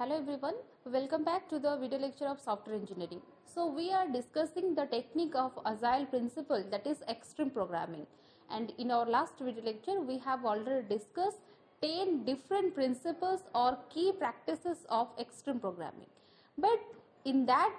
Hello everyone, welcome back to the video lecture of software engineering. So we are discussing the technique of agile principle, that is extreme programming, and in our last video lecture we have already discussed 10 different principles or key practices of extreme programming. But in that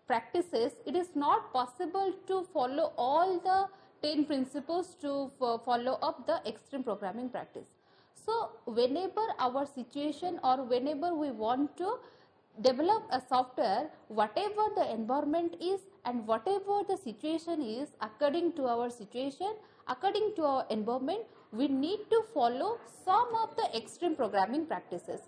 practices it is not possible to follow all the 10 principles to follow up the extreme programming practice. So whenever our situation or whenever we want to develop a software, whatever the environment is and whatever the situation is, according to our situation, according to our environment, we need to follow some of the extreme programming practices.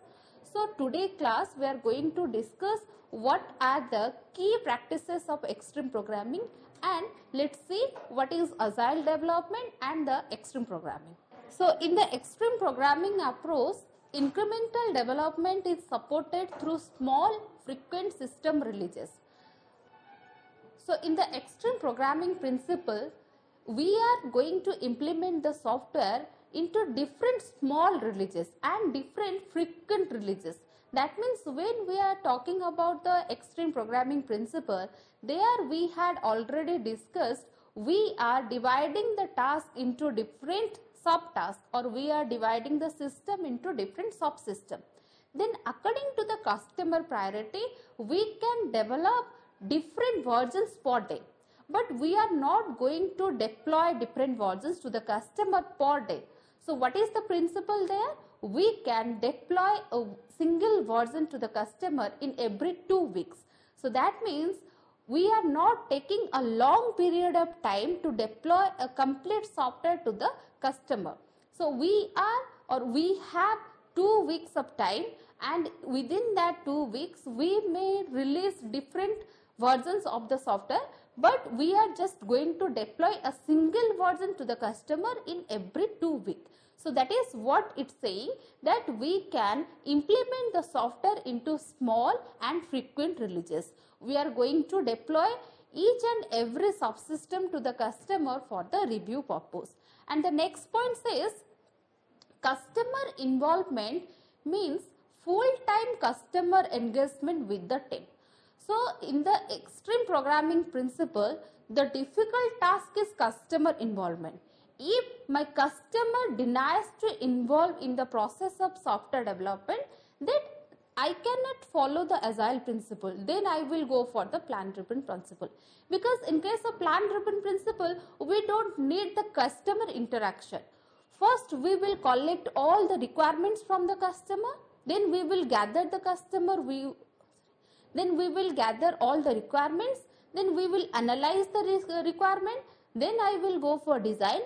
So today class we are going to discuss what are the key practices of extreme programming, and let's see what is agile development and the extreme programming. So in the extreme programming approach, incremental development is supported through small frequent system releases. So in the extreme programming principle, we are going to implement the software into different small releases and different frequent releases. That means when we are talking about the extreme programming principle, there we had already discussed we are dividing the task into different subtasks, or we are dividing the system into different subsystems. Then according to the customer priority, we can develop different versions per day. But we are not going to deploy different versions to the customer per day. So what is the principle there? We can deploy a single version to the customer in every 2 weeks. So that means we are not taking a long period of time to deploy a complete software to the customer. So we have 2 weeks of time, and within that 2 weeks we may release different versions of the software, but we are just going to deploy a single version to the customer in every 2 weeks. So that is what it's saying, that we can implement the software into small and frequent releases. We are going to deploy each and every subsystem to the customer for the review purpose. And the next point says customer involvement means full-time customer engagement with the team. So in the extreme programming principle, the difficult task is customer involvement. If my customer denies to involve in the process of software development, then I cannot follow the agile principle. Then I will go for the plan-driven principle. Because in case of plan-driven principle, we don't need the customer interaction. First, we will collect all the requirements from the customer. Then we will gather the customer. Then we will gather all the requirements. Then we will analyze the requirement. Then I will go for design.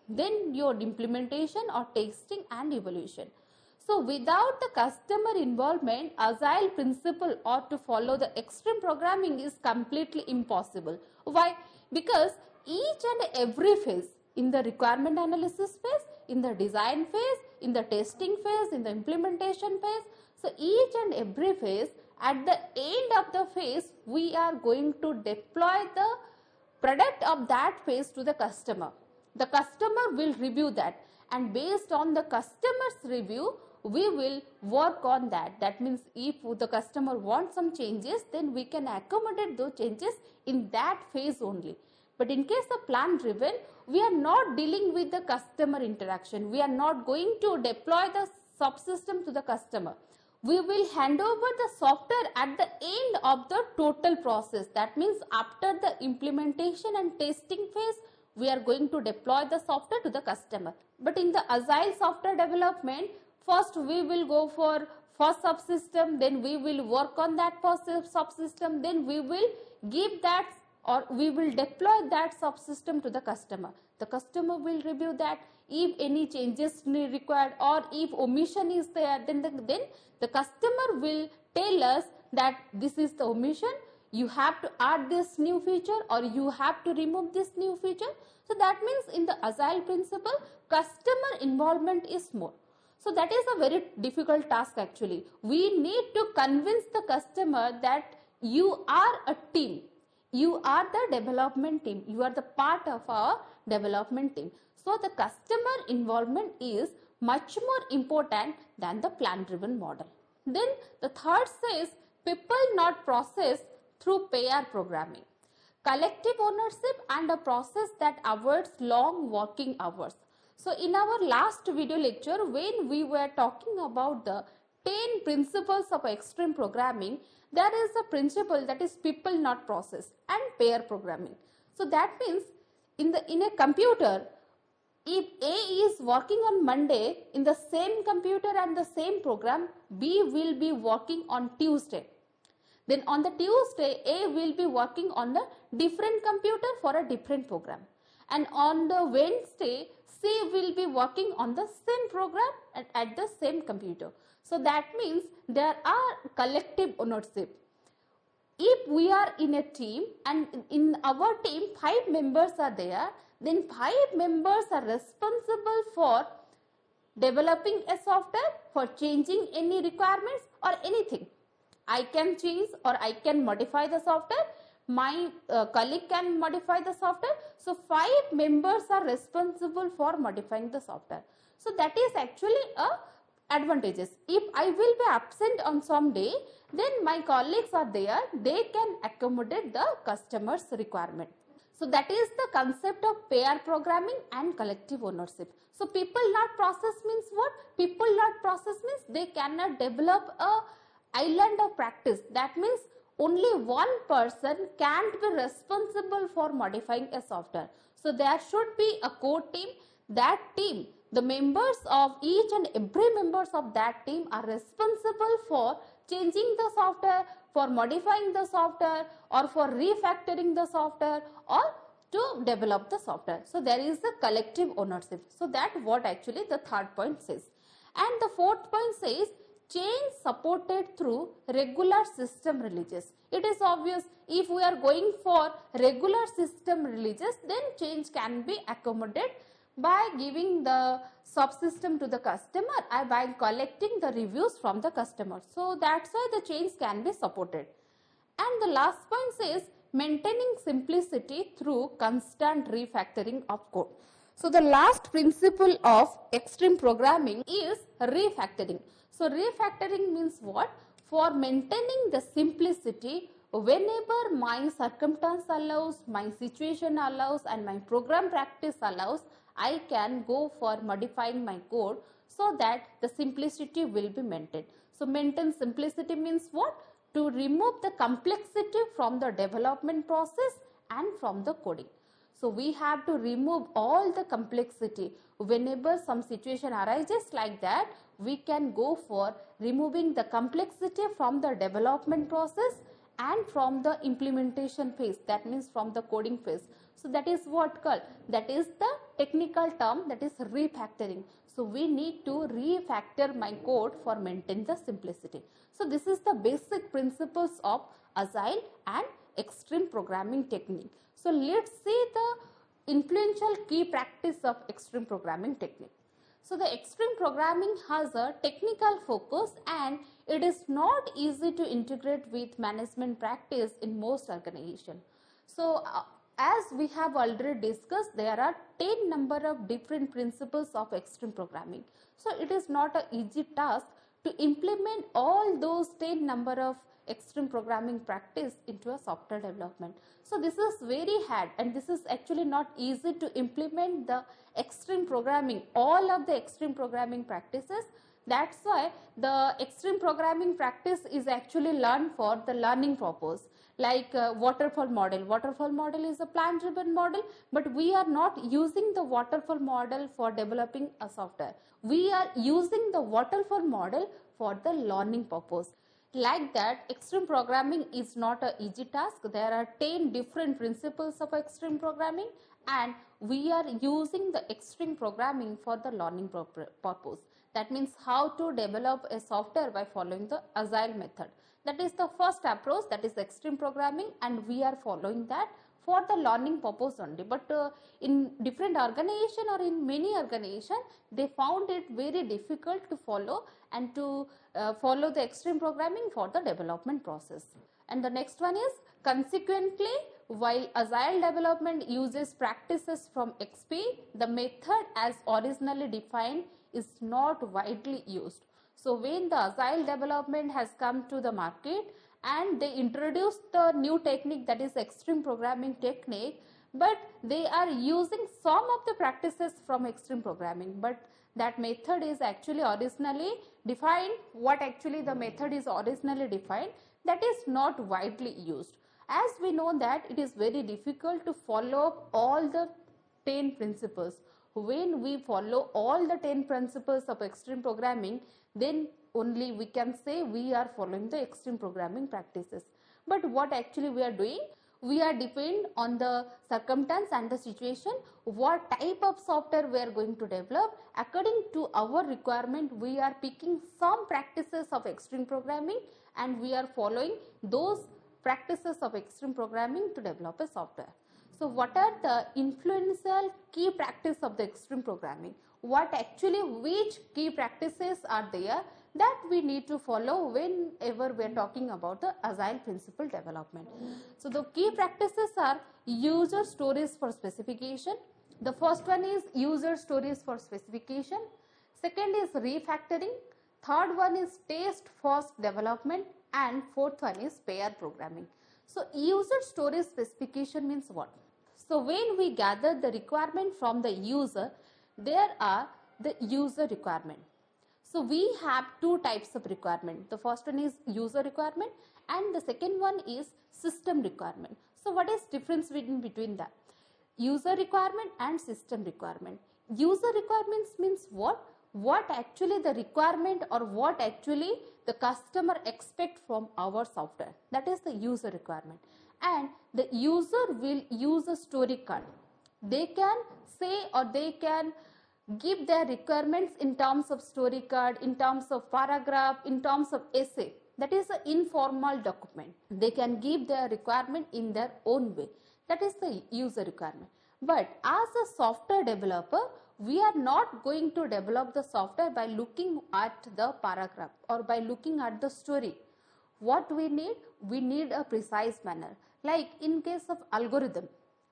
Then your implementation or testing and evaluation. So without the customer involvement, agile principle or to follow the extreme programming is completely impossible. Why? Because each and every phase, in the requirement analysis phase, in the design phase, in the testing phase, in the implementation phase, so each and every phase, at the end of the phase, we are going to deploy the product of that phase to the customer. The customer will review that, and based on the customer's review, we will work on that. That means if the customer wants some changes, then we can accommodate those changes in that phase only. But in case of plan driven, we are not dealing with the customer interaction. We are not going to deploy the subsystem to the customer. We will hand over the software at the end of the total process. That means after the implementation and testing phase, we are going to deploy the software to the customer. But in the agile software development, first we will go for first subsystem, then we will work on that first subsystem, then we will give that or we will deploy that subsystem to the customer. The customer will review that. If any changes required or if omission is there, then the customer will tell us that this is the omission. You have to add this new feature or you have to remove this new feature. So that means in the agile principle, customer involvement is more. So that is a very difficult task actually. We need to convince the customer that you are a team. You are the development team. You are the part of our development team. So the customer involvement is much more important than the plan-driven model. Then the third says people not process through pair programming. Collective ownership and a process that avoids long working hours. So in our last video lecture, when we were talking about the 10 principles of extreme programming, there is a principle that is people not process and pair programming. So that means in a computer, if A is working on Monday in the same computer and the same program, B will be working on Tuesday. Then on the Tuesday, A will be working on the different computer for a different program. And on the Wednesday, C will be working on the same program at the same computer. So that means there are collective ownership. If we are in a team and in our team 5 members are there, then 5 members are responsible for developing a software, for changing any requirements or anything. I can change or I can modify the software. My colleague can modify the software. So 5 members are responsible for modifying the software. So that is actually a advantages. If I will be absent on some day, then my colleagues are there, they can accommodate the customer's requirement. So that is the concept of pair programming and collective ownership. So people not process means what? People not process means they cannot develop a island of practice. That means only one person can't be responsible for modifying a software. So there should be a core team. That team, the members of each and every members of that team are responsible for changing the software, for modifying the software, or for refactoring the software, or to develop the software. So there is a collective ownership. So that what actually the third point says. And the fourth point says change supported through regular system releases. It is obvious if we are going for regular system releases, then change can be accommodated by giving the subsystem to the customer and by collecting the reviews from the customer. So that's why the change can be supported. And the last point says maintaining simplicity through constant refactoring of code. So the last principle of extreme programming is refactoring. So refactoring means what? For maintaining the simplicity whenever my circumstance allows, my situation allows and my program practice allows, I can go for modifying my code so that the simplicity will be maintained. So maintain simplicity means what? To remove the complexity from the development process and from the coding. So we have to remove all the complexity. Whenever some situation arises like that, we can go for removing the complexity from the development process and from the implementation phase, that means from the coding phase. So that is what called, that is the technical term, that is refactoring. So we need to refactor my code for maintain the simplicity. So this is the basic principles of agile and extreme programming technique. So let's see the influential key practice of extreme programming technique. So the extreme programming has a technical focus and it is not easy to integrate with management practice in most organizations. So as we have already discussed, there are 10 number of different principles of extreme programming. So it is not an easy task to implement all those 10 number of extreme programming practice into a software development. So this is very hard and this is actually not easy to implement the extreme programming, all of the extreme programming practices. That's why the extreme programming practice is actually learned for the learning purpose. Like waterfall model. Waterfall model is a plan driven model, but we are not using the waterfall model for developing a software. We are using the waterfall model for the learning purpose. Like that, extreme programming is not an easy task. There are 10 different principles of extreme programming and we are using the extreme programming for the learning purpose. That means how to develop a software by following the agile method. That is the first approach, that is extreme programming, and we are following that for the learning purpose only. But in different organization or in many organization, they found it very difficult to follow and to follow the extreme programming for the development process. And the next one is consequently, while agile development uses practices from XP, the method as originally defined is not widely used. So when the agile development has come to the market and they introduced the new technique, that is extreme programming technique, but they are using some of the practices from extreme programming, but that method is actually originally defined, what actually the method is originally defined, that is not widely used. As we know that it is very difficult to follow up all the 10 principles. When we follow all the 10 principles of extreme programming, then only we can say we are following the extreme programming practices. But what actually we are doing? We are depend on the circumstance and the situation, what type of software we are going to develop. According to our requirement, we are picking some practices of extreme programming and we are following those practices of extreme programming to develop a software. So what are the influential key practice of the extreme programming? What actually, which key practices are there that we need to follow whenever we are talking about the agile principle development? So the key practices are user stories for specification. The first one is user stories for specification. Second is refactoring. Third one is test first development, and fourth one is pair programming. So user stories specification means what? So when we gather the requirement from the user, there are the user requirement. So we have two types of requirement. The first one is user requirement and the second one is system requirement. So what is difference between that? User requirement and system requirement. User requirements means what? What actually the requirement or what actually the customer expect from our software. That is the user requirement. And the user will use a story card. They can say or they can give their requirements in terms of story card, in terms of paragraph, in terms of essay. That is an informal document. They can give their requirement in their own way. That is the user requirement. But as a software developer, we are not going to develop the software by looking at the paragraph or by looking at the story. What we need a precise manner. Like in case of algorithm,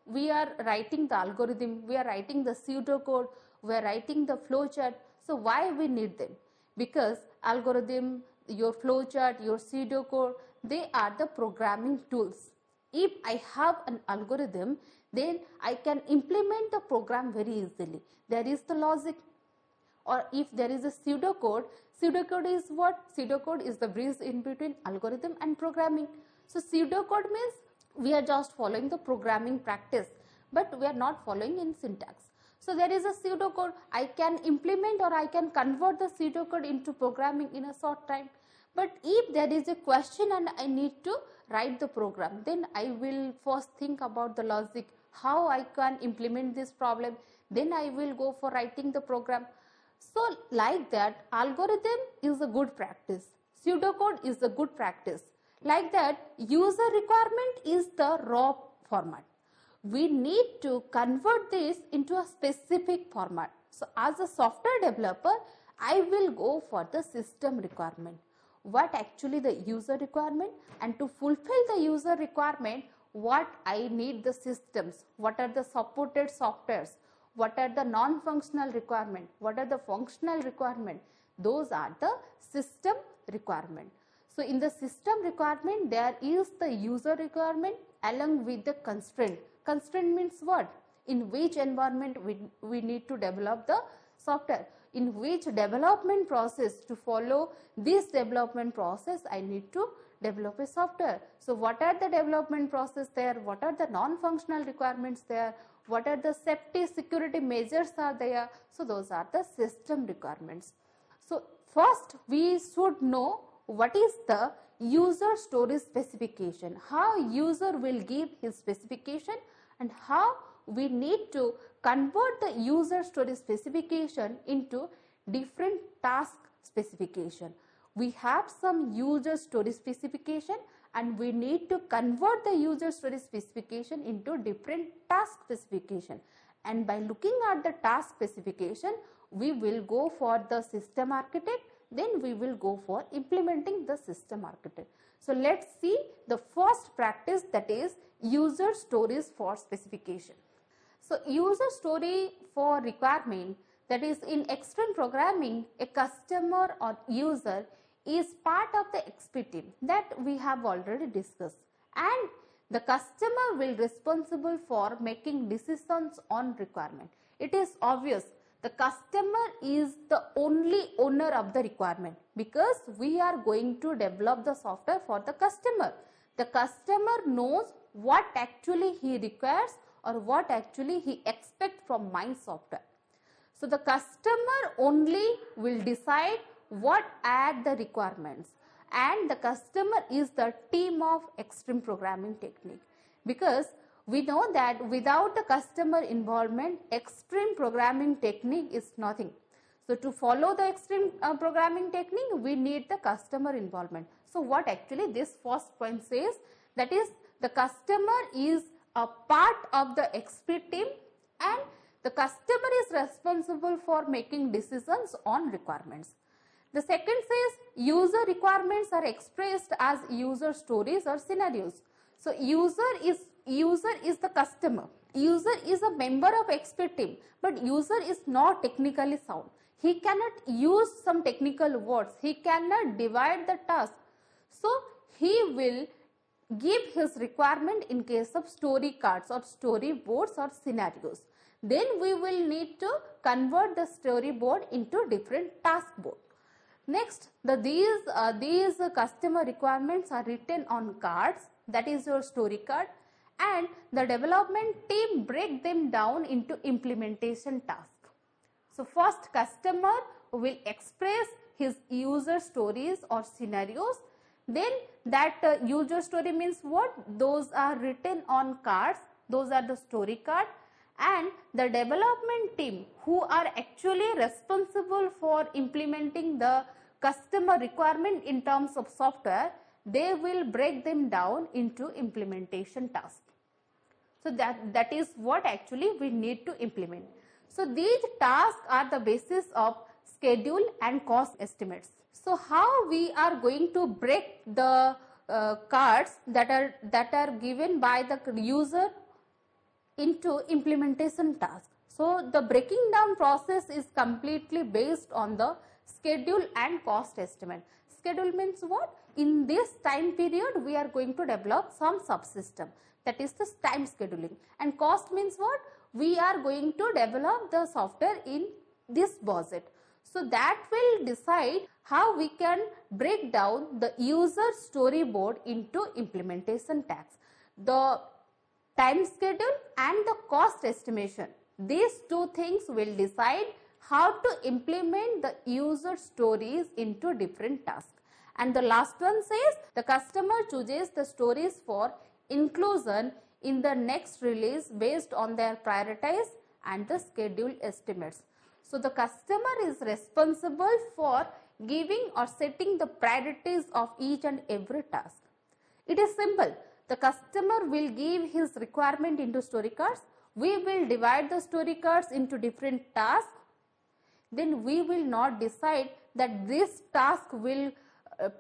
we are writing the algorithm, we are writing the pseudocode, we are writing the flowchart. So why we need them? Because algorithm, your flowchart, your pseudocode, they are the programming tools. If I have an algorithm, then I can implement the program very easily. There is the logic. Or if there is a pseudocode, pseudocode is what? Pseudocode is the bridge in between algorithm and programming. So pseudocode means we are just following the programming practice, but we are not following in syntax. So there is a pseudocode. I can implement or I can convert the pseudocode into programming in a short time. But if there is a question and I need to write the program, then I will first think about the logic, how I can implement this problem. Then I will go for writing the program. So like that, algorithm is a good practice. Pseudocode is a good practice. Like that, user requirement is the raw format. We need to convert this into a specific format. So as a software developer, I will go for the system requirement. What actually the user requirement, and to fulfill the user requirement, what I need the systems, what are the supported softwares, what are the non-functional requirement, what are the functional requirement. Those are the system requirement. So in the system requirement, there is the user requirement along with the constraint. Constraint means what? In which environment we need to develop the software. In which development process, to follow this development process, I need to develop a software. So what are the development process there? What are the non-functional requirements there? What are the safety security measures are there? So those are the system requirements. So first we should know what is the user story specification, how user will give his specification and how we need to convert the user story specification into different task specification. We have some user story specification and we need to convert the user story specification into different task specification. And by looking at the task specification, we will go for the system architect, then we will go for implementing the system architect. So let's see the first practice, that is user stories for specification. So user story for requirement, That is, in extreme programming, a customer or user is part of the XP team that we have already discussed, and the customer will responsible for making decisions on requirement. It is obvious the customer is the only owner of the requirement because we are going to develop the software for the customer. The customer knows what actually he requires or what actually he expects from my software. So the customer only will decide what are the requirements, and the customer is the team of extreme programming technique, because we know that without the customer involvement, extreme programming technique is nothing. So to follow the extreme programming technique, we need the customer involvement. So what actually this first point says, that is, the customer is a part of the XP team and the customer is responsible for making decisions on requirements. The second says user requirements are expressed as user stories or scenarios. So user is the customer. User is a member of XP team, but user is not technically sound. He cannot use some technical words. He cannot divide the task. So he will give his requirement in case of story cards or storyboards or scenarios. Then we will need to convert the storyboard into different task board. Next, these customer requirements are written on cards, that is your story card, and the development team break them down into implementation tasks. So first, customer will express his user stories or scenarios. Then that user story means what? Those are written on cards, those are the story card, and the development team who are actually responsible for implementing the customer requirement in terms of software, they will break them down into implementation tasks. So that is what actually we need to implement. So these tasks are the basis of schedule and cost estimates. So how we are going to break the cards that are given by the user into implementation task. So the breaking down process is completely based on the schedule and cost estimate. Schedule means what? In this time period we are going to develop some subsystem, that is the time scheduling, and cost means what? We are going to develop the software in this budget. So that will decide how we can break down the user storyboard into implementation tasks. The time schedule and the cost estimation, these two things will decide how to implement the user stories into different tasks. And the last one says the customer chooses the stories for inclusion in the next release based on their priorities and the schedule estimates. So the customer is responsible for giving or setting the priorities of each and every task. It is simple. The customer will give his requirement into story cards. We will divide the story cards into different tasks. Then we will not decide that this task will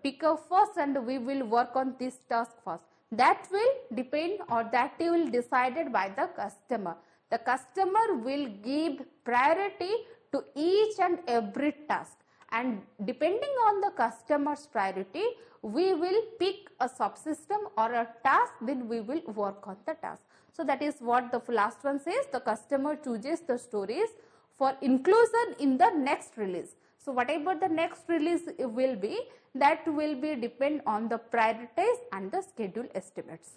pick up first and we will work on this task first. That will depend, or that will decided by the customer. The customer will give priority to each and every task, and depending on the customer's priority, we will pick a subsystem or a task, then we will work on the task. So that is what the last one says, the customer chooses the stories for inclusion in the next release. So whatever the next release will be, that will be depend on the priorities and the schedule estimates.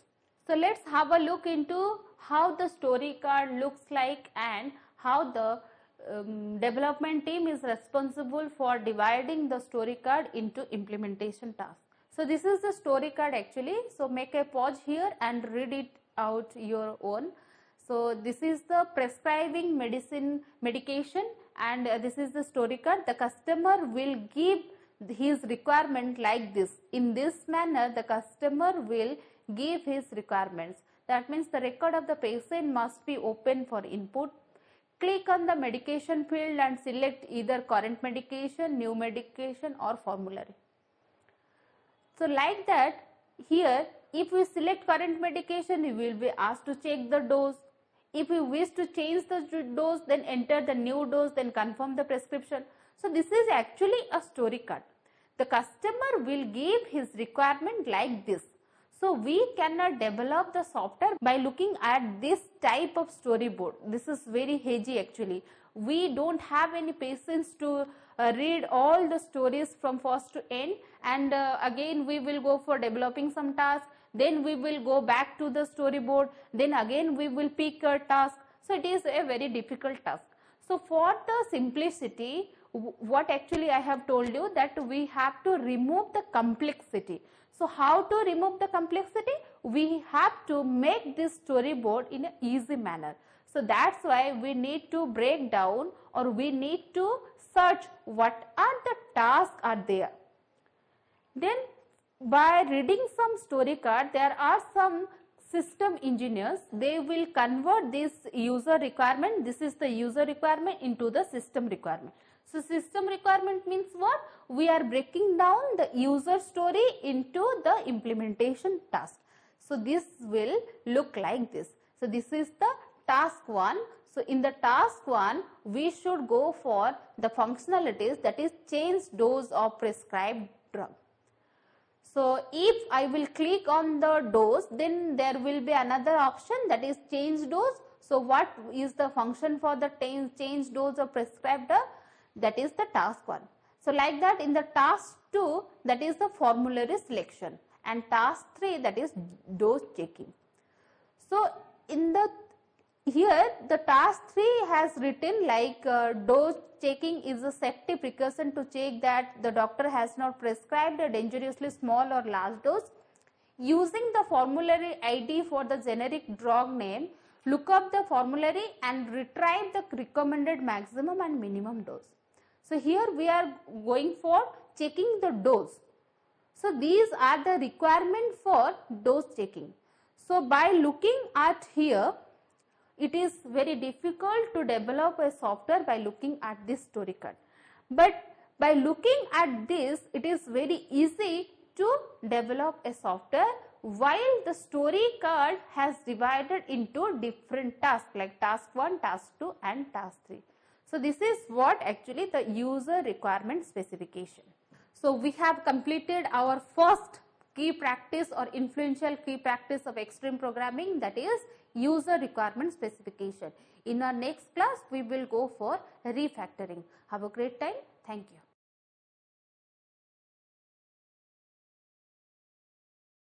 So let's have a look into how the story card looks like and how the development team is responsible for dividing the story card into implementation tasks. So this is the story card actually. So make a pause here and read it out your own. So this is the prescribing medication, and this is the story card. The customer will give his requirement like this. In this manner, the customer will give his requirements. That means the record of the patient must be open for input. Click on the medication field and select either current medication, new medication or formulary. So like that, here if we select current medication, we will be asked to check the dose. If we wish to change the dose, then enter the new dose, then confirm the prescription. So this is actually a story card. The customer will give his requirement like this. So we cannot develop the software by looking at this type of storyboard. This is very hazy actually. We don't have any patience to read all the stories from first to end, and again we will go for developing some task, then we will go back to the storyboard, then again we will pick a task. So it is a very difficult task. So for the simplicity, what actually I have told you, that we have to remove the complexity. So how to remove the complexity? We have to make this storyboard in an easy manner. So that's why we need to break down, or we need to search what are the tasks are there. Then by reading some story card, there are some system engineers, they will convert this user requirement, this is the user requirement, into the system requirement. So system requirement means what? We are breaking down the user story into the implementation task. So this will look like this. So this is the task 1. So in the task 1, we should go for the functionalities, that is change dose of prescribed drug. So if I will click on the dose, then there will be another option, that is change dose. So what is the function for the change dose of prescribed drug? That is the task 1. So like that, in the task 2, that is the formulary selection, and task 3, that is dose checking. So in the here the task 3 has written like dose checking is a safety precaution to check that the doctor has not prescribed a dangerously small or large dose. Using the formulary ID for the generic drug name, look up the formulary and retrieve the recommended maximum and minimum dose. So here we are going for checking the dose. So these are the requirement for dose checking. So by looking at here, it is very difficult to develop a software by looking at this story card. But by looking at this, it is very easy to develop a software, while the story card has divided into different tasks like task 1, task 2 and task 3. So this is what actually the user requirement specification. So we have completed our first key practice or influential key practice of extreme programming, that is user requirement specification. In our next class, we will go for refactoring. Have a great time. Thank you.